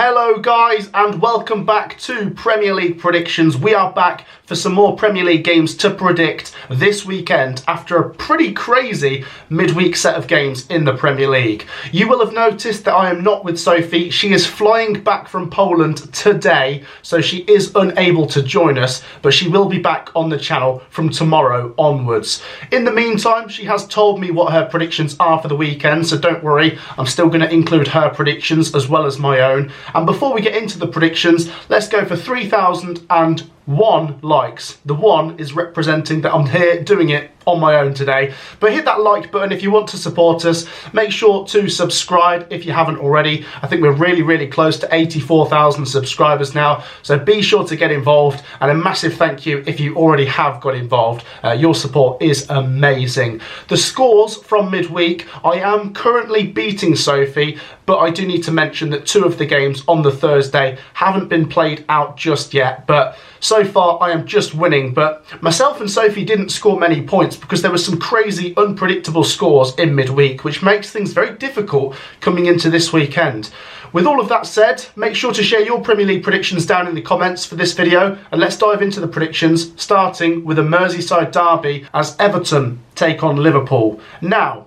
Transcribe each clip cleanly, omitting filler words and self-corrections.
Hello guys and welcome back to Premier League predictions. We are back for some more Premier League games to predict this weekend after a pretty crazy midweek set of games in the Premier League. You will have noticed that I am not with Sophie. She is flying back from Poland today, so she is unable to join us, but she will be back on the channel from tomorrow onwards. In the meantime, she has told me what her predictions are for the weekend, so don't worry, I'm still going to include her predictions as well as my own. And before we get into the predictions, let's go for 3,001 likes. The one is representing that I'm here doing it on my own today. But hit that like button if you want to support us. Make sure to subscribe if you haven't already. I think we're really close to 84,000 subscribers now. So be sure to get involved. And a massive thank you if you already have got involved. Your support is amazing. The scores from midweek, I am currently beating Sophie, but I do need to mention that two of the games on the Thursday haven't been played out just yet. But so far I am just winning. But myself and Sophie didn't score many points because there were some crazy unpredictable scores in midweek, which makes things very difficult coming into this weekend. With all of that said, make sure to share your Premier League predictions down in the comments for this video, and let's dive into the predictions, starting with a Merseyside derby as Everton take on Liverpool. Now,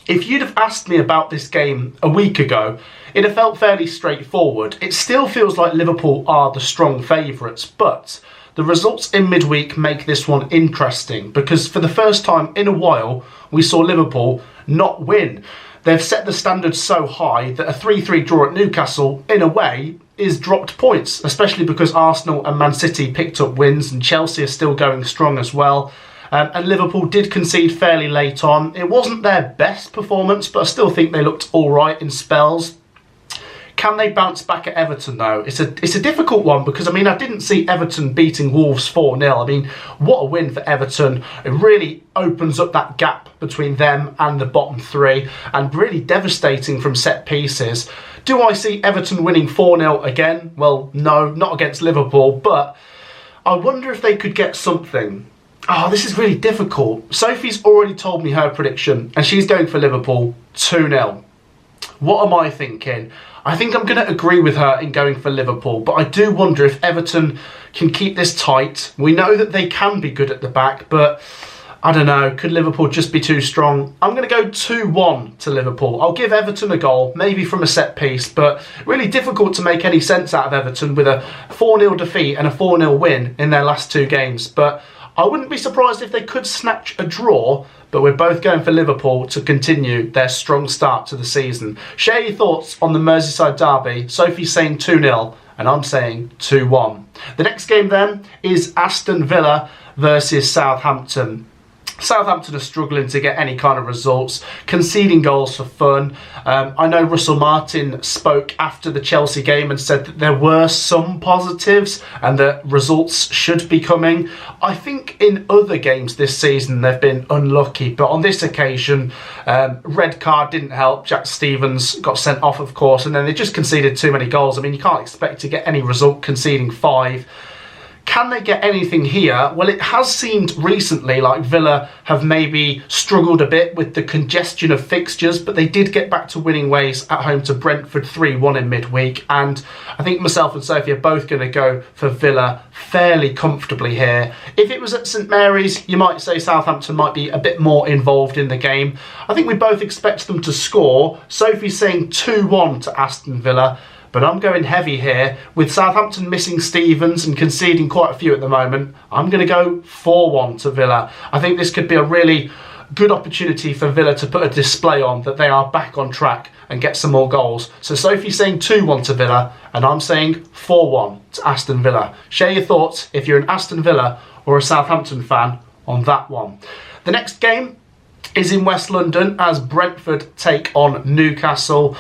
if you'd have asked me about this game a week ago, it'd have felt fairly straightforward. It still feels like Liverpool are the strong favourites, but the results in midweek make this one interesting because for the first time in a while, we saw Liverpool not win. They've set the standards so high that a 3-3 draw at Newcastle, in a way, is dropped points, especially because Arsenal and mancity picked up wins and Chelsea are still going strong as well. And Liverpool did concede fairly late on. It wasn't their best performance, but I still think they looked all right in spells. Can they bounce back at Everton though? It's a difficult one because, I mean, I didn't see Everton beating Wolves 4-0. I mean, what a win for Everton. It really opens up that gap between them and the bottom three and really devastating from set pieces. Do I see Everton winning 4-0 again? Well, no, not against Liverpool, but I wonder if they could get something. Oh, this is really difficult. Sophie's already told me her prediction and she's going for Liverpool 2-0. What am I thinking? I think I'm going to agree with her in going for Liverpool, but I do wonder if Everton can keep this tight. We know that they can be good at the back, but I don't know. Could Liverpool just be too strong? I'm going to go 2-1 to Liverpool. I'll give Everton a goal, maybe from a set piece, but really difficult to make any sense out of Everton with a 4-0 defeat and a 4-0 win in their last two games. But I wouldn't be surprised if they could snatch a draw, but we're both going for Liverpool to continue their strong start to the season. Share your thoughts on the Merseyside derby. Sophie's saying 2-0 and I'm saying 2-1. The next game then is Aston Villa versus Southampton. Southampton are struggling to get any kind of results, conceding goals for fun. I know Russell Martin spoke after the Chelsea game and said that there were some positives and that results should be coming. I think in other games this season they've been unlucky, but on this occasion, red card didn't help. Jack Stevens got sent off, of course, and then they just conceded too many goals. I mean, you can't expect to get any result conceding 5. Can they get anything here? Well, it has seemed recently like Villa have maybe struggled a bit with the congestion of fixtures, but they did get back to winning ways at home to Brentford 3-1 in midweek. And I think myself and Sophie are both going to go for Villa fairly comfortably here. If it was at St Mary's, you might say Southampton might be a bit more involved in the game. I think we both expect them to score. Sophie's saying 2-1 to Aston Villa. But I'm going heavy here. With Southampton missing Stevens and conceding quite a few at the moment, I'm going to go 4-1 to Villa. I think this could be a really good opportunity for Villa to put a display on that they are back on track and get some more goals. So Sophie's saying 2-1 to Villa and I'm saying 4-1 to Aston Villa. Share your thoughts if you're an Aston Villa or a Southampton fan on that one. The next game is in West London as Brentford take on Newcastle.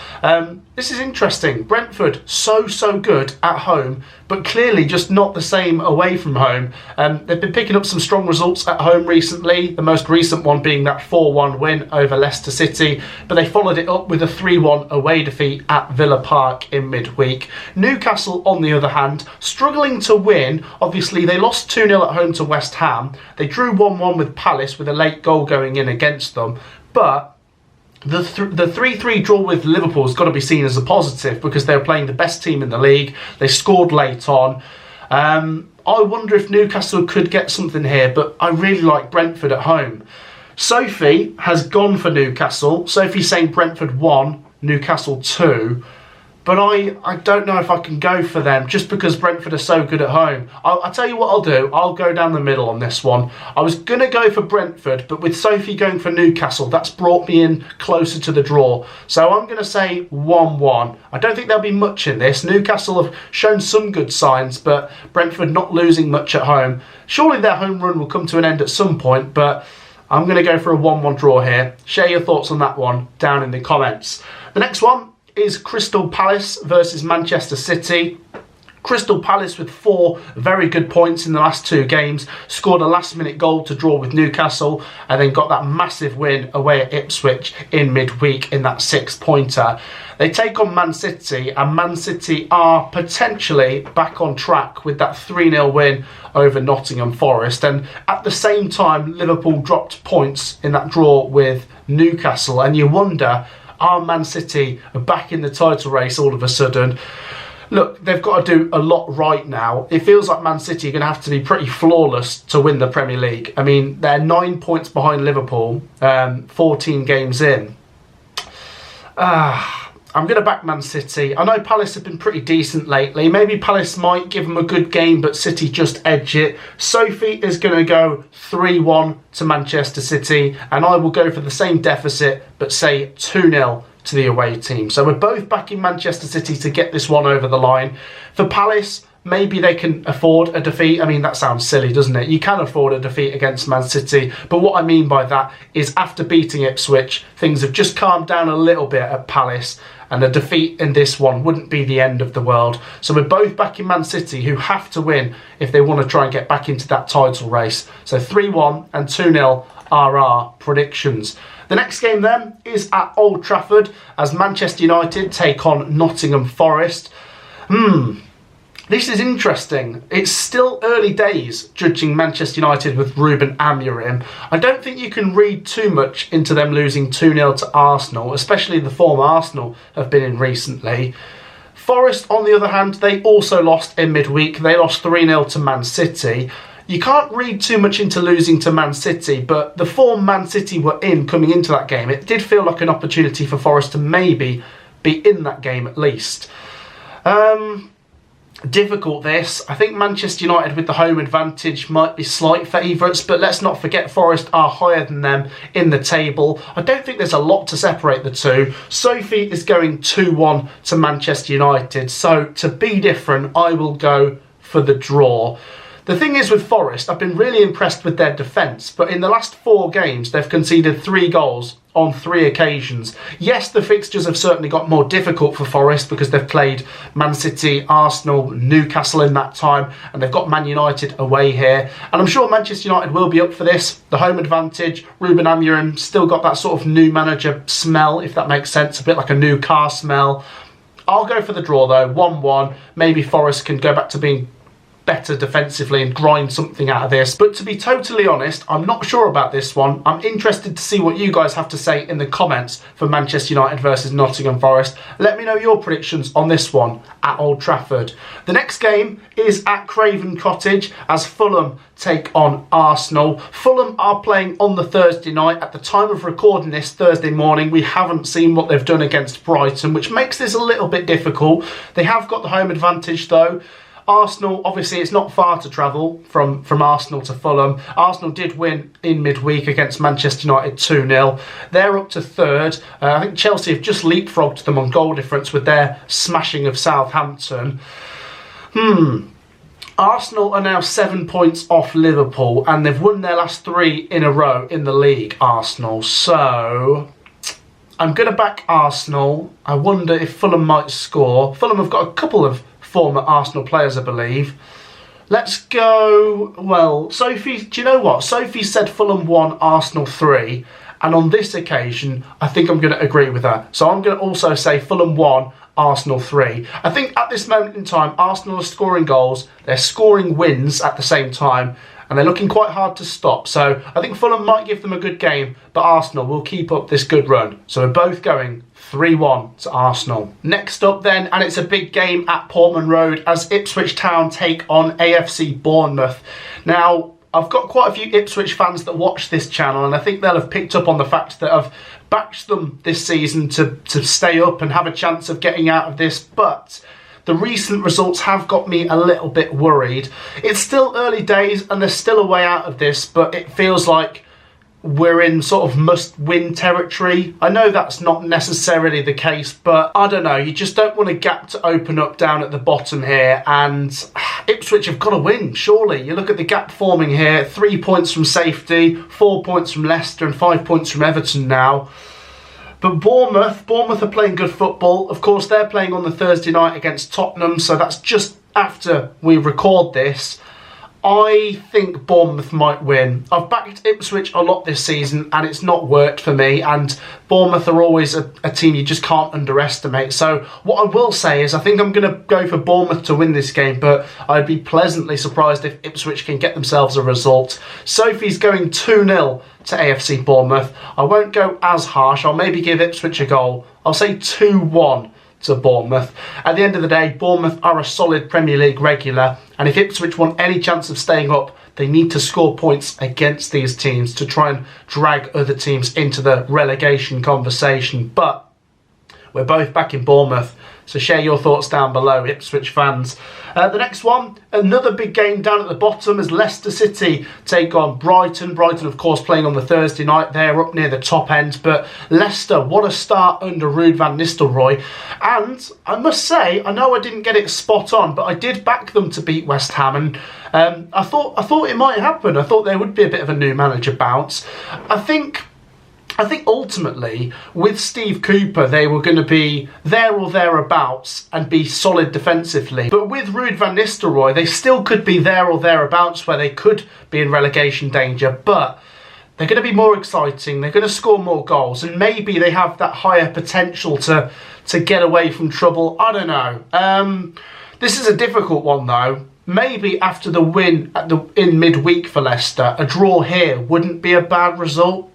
This is interesting. Brentford, so good at home, but clearly just not the same away from home. They've been picking up some strong results at home recently, the most recent one being that 4-1 win over Leicester City, but they followed it up with a 3-1 away defeat at Villa Park in midweek. Newcastle, on the other hand, struggling to win. Obviously, they lost 2-0 at home to West Ham. They drew 1-1 with Palace with a late goal going in against them, but The 3-3 draw with Liverpool has got to be seen as a positive because they're playing the best team in the league. They scored late on. I wonder if Newcastle could get something here, but I really like Brentford at home. Sophie has gone for Newcastle. Sophie's saying Brentford 1, Newcastle 2. But I don't know if I can go for them just because Brentford are so good at home. I'll tell you what I'll do. I'll go down the middle on this one. I was going to go for Brentford, but with Sophie going for Newcastle, that's brought me in closer to the draw. So I'm going to say 1-1. I don't think there'll be much in this. Newcastle have shown some good signs, but Brentford not losing much at home. Surely their home run will come to an end at some point, but I'm going to go for a 1-1 draw here. Share your thoughts on that one down in the comments. The next one is Crystal Palace versus Manchester City. Crystal Palace with 4 very good points in the last 2 games, scored a last-minute goal to draw with Newcastle, and then got that massive win away at Ipswich in midweek in that 6-pointer. They take on Man City, and Man City are potentially back on track with that 3-0 win over Nottingham Forest. And at the same time, Liverpool dropped points in that draw with Newcastle, and you wonder, are Man City back in the title race all of a sudden? Look, they've got to do a lot right now. It feels like Man City are going to have to be pretty flawless to win the Premier League. I mean, they're 9 points behind Liverpool, 14 games in. I'm going to back Man City. I know Palace have been pretty decent lately. Maybe Palace might give them a good game, but City just edge it. Sophie is going to go 3-1 to Manchester City, and I will go for the same deficit, but say 2-0 to the away team. So we're both backing Manchester City to get this one over the line. For Palace, maybe they can afford a defeat. I mean, that sounds silly, doesn't it? You can afford a defeat against Man City. But what I mean by that is after beating Ipswich, things have just calmed down a little bit at Palace. And a defeat in this one wouldn't be the end of the world. So we're both backing Man City, who have to win if they want to try and get back into that title race. So 3-1 and 2-0 are our predictions. The next game then is at Old Trafford as Manchester United take on Nottingham Forest. This is interesting. It's still early days judging Manchester United with Ruben Amorim. I don't think you can read too much into them losing 2-0 to Arsenal, especially the form Arsenal have been in recently. Forest, on the other hand, they also lost in midweek. They lost 3-0 to Man City. You can't read too much into losing to Man City, but the form Man City were in coming into that game, it did feel like an opportunity for Forest to maybe be in that game at least. Difficult this. I think Manchester United with the home advantage might be slight favourites, but let's not forget Forest are higher than them in the table. I don't think there's a lot to separate the two. Sophie is going 2-1 to Manchester United, so to be different, I will go for the draw. The thing is with Forest, I've been really impressed with their defence, but in the last 4 games, they've conceded 3 goals on 3 occasions. Yes, the fixtures have certainly got more difficult for Forest because they've played Man City, Arsenal, Newcastle in that time, and they've got Man United away here. And I'm sure Manchester United will be up for this. The home advantage, Ruben Amorim still got that sort of new manager smell, if that makes sense, a bit like a new car smell. I'll go for the draw though, 1-1. Maybe Forest can go back to being better defensively and grind something out of this. But to be totally honest, I'm not sure about this one. I'm interested to see what you guys have to say in the comments for Manchester United versus Nottingham Forest. Let me know your predictions on this one at Old Trafford. The next game is at Craven Cottage as Fulham take on Arsenal. Fulham are playing on the Thursday night. At the time of recording this Thursday morning, we haven't seen what they've done against Brighton, which makes this a little bit difficult. They have got the home advantage though. Arsenal, obviously it's not far to travel from Arsenal to Fulham. Arsenal did win in midweek against Manchester United 2-0. They're up to 3rd. I think Chelsea have just leapfrogged them on goal difference with their smashing of Southampton. Arsenal are now 7 points off Liverpool and they've won their last 3 in a row in the league, Arsenal. So I'm going to back Arsenal. I wonder if Fulham might score. Fulham have got a couple of former Arsenal players, I believe. Let's go, well, Sophie, do you know what? Sophie said Fulham 1, Arsenal 3, and on this occasion, I think I'm going to agree with her. So I'm going to also say Fulham 1, Arsenal 3. I think at this moment in time, Arsenal are scoring goals, they're scoring wins at the same time, and they're looking quite hard to stop. So I think Fulham might give them a good game, but Arsenal will keep up this good run. So we're both going 3-1 to Arsenal. Next up then, and it's a big game at Portman Road as Ipswich Town take on AFC Bournemouth. Now, I've got quite a few Ipswich fans that watch this channel, and I think they'll have picked up on the fact that I've backed them this season to stay up and have a chance of getting out of this, but the recent results have got me a little bit worried. It's still early days and there's still a way out of this, but it feels like we're in sort of must-win territory. I know that's not necessarily the case, but I don't know. You just don't want a gap to open up down at the bottom here, and Ipswich have got to win, surely. You look at the gap forming here, 3 points from safety, 4 points from Leicester and 5 points from Everton now. But Bournemouth are playing good football. Of course, they're playing on the Thursday night against Tottenham, so that's just after we record this. I think Bournemouth might win. I've backed Ipswich a lot this season and it's not worked for me, and Bournemouth are always a team you just can't underestimate. So what I will say is I think I'm going to go for Bournemouth to win this game, but I'd be pleasantly surprised if Ipswich can get themselves a result. Sophie's going 2-0 to AFC Bournemouth. I won't go as harsh. I'll maybe give Ipswich a goal. I'll say 2-1 to Bournemouth. At the end of the day, Bournemouth are a solid Premier League regular, and if Ipswich want any chance of staying up, they need to score points against these teams to try and drag other teams into the relegation conversation. But we're both back in Bournemouth, so share your thoughts down below, Ipswich fans. The next one, another big game down at the bottom as Leicester City take on Brighton. Brighton, of course, playing on the Thursday night. They're up near the top end. But Leicester, what a start under Ruud van Nistelrooy. And I must say, I know I didn't get it spot on, but I did back them to beat West Ham. And I thought it might happen. I thought there would be a bit of a new manager bounce. I think ultimately, with Steve Cooper, they were going to be there or thereabouts and be solid defensively. But with Ruud van Nistelrooy, they still could be there or thereabouts where they could be in relegation danger. But they're going to be more exciting. They're going to score more goals. And maybe they have that higher potential to get away from trouble. I don't know. This is a difficult one, though. Maybe after the win in midweek for Leicester, a draw here wouldn't be a bad result.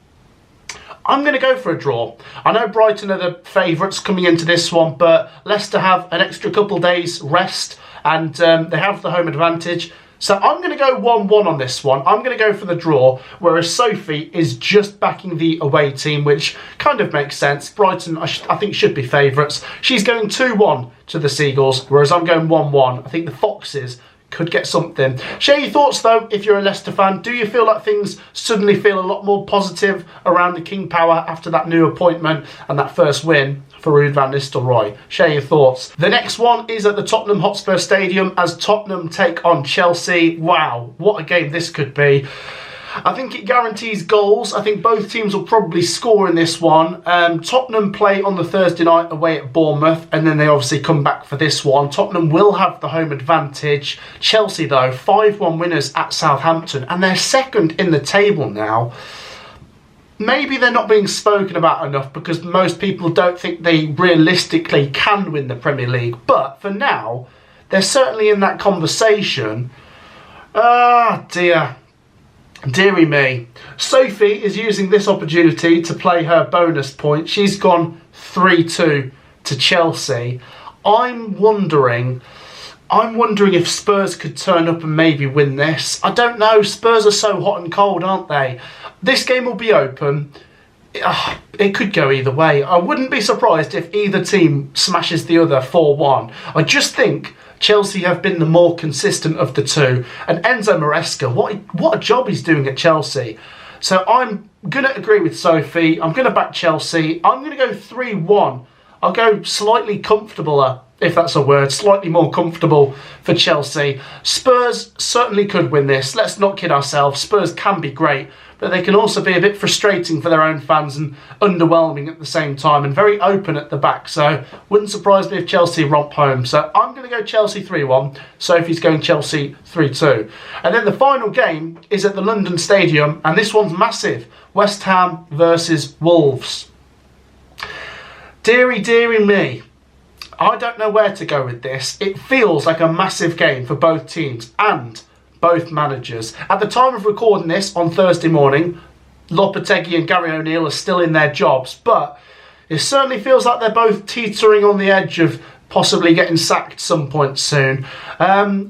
I'm going to go for a draw. I know Brighton are the favourites coming into this one, but Leicester have an extra couple days rest and they have the home advantage. So I'm going to go 1-1 on this one. I'm going to go for the draw, whereas Sophie is just backing the away team, which kind of makes sense. Brighton, I think, should be favourites. She's going 2-1 to the Seagulls, whereas I'm going 1-1. I think the Foxes could get something. Share your thoughts though if you're a Leicester fan. Do you feel like things suddenly feel a lot more positive around the King Power after that new appointment and that first win for Ruud van Nistelrooy? Share your thoughts. The next one is at the Tottenham Hotspur Stadium as Tottenham take on Chelsea. Wow, what a game this could be. I think it guarantees goals. I think both teams will probably score in this one. Tottenham play on the Thursday night away at Bournemouth, and then they obviously come back for this one. Tottenham will have the home advantage. Chelsea, though, 5-1 winners at Southampton, and they're second in the table now. Maybe they're not being spoken about enough because most people don't think they realistically can win the Premier League. But for now, they're certainly in that conversation. Ah, dear. Deary me. Sophie is using this opportunity to play her bonus point. She's gone 3-2 to Chelsea. I'm wondering if Spurs could turn up and maybe win this. I don't know. Spurs are so hot and cold, aren't they? This game will be open. It could go either way. I wouldn't be surprised if either team smashes the other 4-1. I just think Chelsea have been the more consistent of the two. And Enzo Maresca, what a job he's doing at Chelsea. So I'm going to agree with Sophie. I'm going to back Chelsea. I'm going to go 3-1. I'll go slightly comfortabler, if that's a word, slightly more comfortable for Chelsea. Spurs certainly could win this. Let's not kid ourselves. Spurs can be great, but they can also be a bit frustrating for their own fans and underwhelming at the same time and very open at the back. So wouldn't surprise me if Chelsea romp home. So I'm going to go Chelsea 3-1. Sophie's going Chelsea 3-2. And then the final game is at the London Stadium, and this one's massive. West Ham versus Wolves. Deary, deary me. I don't know where to go with this. It feels like a massive game for both teams, and both managers. At the time of recording this on Thursday morning, Lopetegui and Gary O'Neill are still in their jobs, but it certainly feels like they're both teetering on the edge of possibly getting sacked some point soon.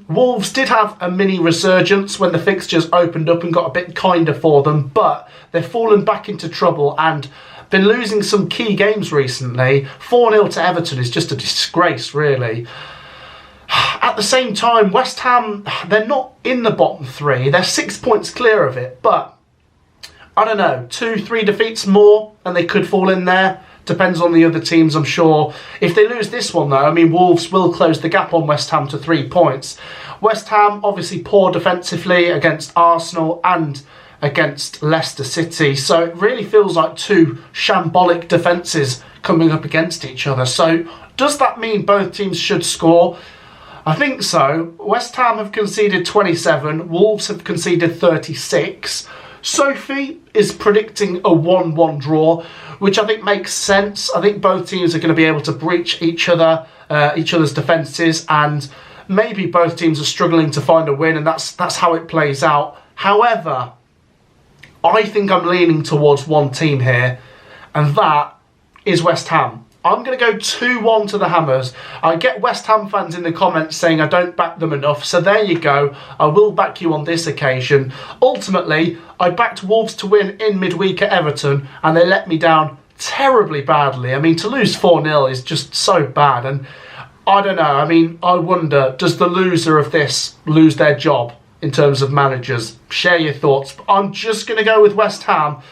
Wolves did have a mini resurgence when the fixtures opened up and got a bit kinder for them, but they've fallen back into trouble and been losing some key games recently. 4-0 to Everton is just a disgrace, really. At the same time, West Ham, they're not in the bottom three. They're 6 points clear of it, but I don't know, 2-3 defeats more and they could fall in there. Depends on the other teams, I'm sure. If they lose this one, though, I mean, Wolves will close the gap on West Ham to 3 points. West Ham, obviously poor defensively against Arsenal and against Leicester City. So it really feels like two shambolic defences coming up against each other. So does that mean both teams should score? I think so. West Ham have conceded 27. Wolves have conceded 36. Sophie is predicting a 1-1 draw, which I think makes sense. I think both teams are going to be able to breach each other's defences, and maybe both teams are struggling to find a win, and that's how it plays out. However, I think I'm leaning towards one team here, and that is West Ham. I'm going to go 2-1 to the Hammers. I get West Ham fans in the comments saying I don't back them enough, so there you go. I will back you on this occasion. Ultimately, I backed Wolves to win in midweek at Everton, and they let me down terribly badly. I mean, to lose 4-0 is just so bad, and I don't know. I mean, I wonder, does the loser of this lose their job in terms of managers? Share your thoughts. I'm just going to go with West Ham.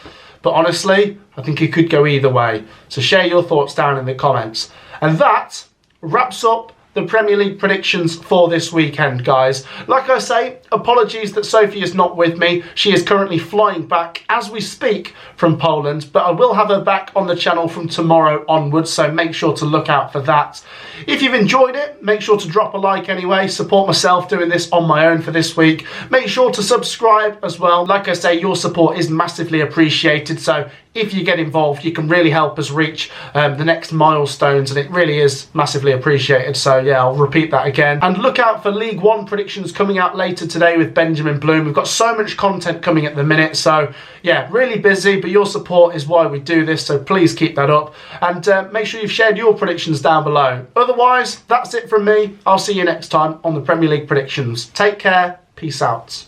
But honestly, I think it could go either way. So share your thoughts down in the comments. And that wraps up the Premier League predictions for this weekend, guys. Like I say, apologies that Sophie is not with me. She is currently flying back as we speak from Poland, but I will have her back on the channel from tomorrow onwards, so make sure to look out for that. If you've enjoyed it, make sure to drop a like anyway. Support myself doing this on my own for this week. Make sure to subscribe as well. Like I say, your support is massively appreciated, so if you get involved, you can really help us reach the next milestones, and it really is massively appreciated. So yeah, I'll repeat that again. And look out for League One predictions coming out later today with Benjamin Bloom. We've got so much content coming at the minute, so yeah, really busy, but your support is why we do this, so please keep that up. And make sure you've shared your predictions down below. Otherwise, that's it from me. I'll see you next time on the Premier League predictions. Take care. Peace out.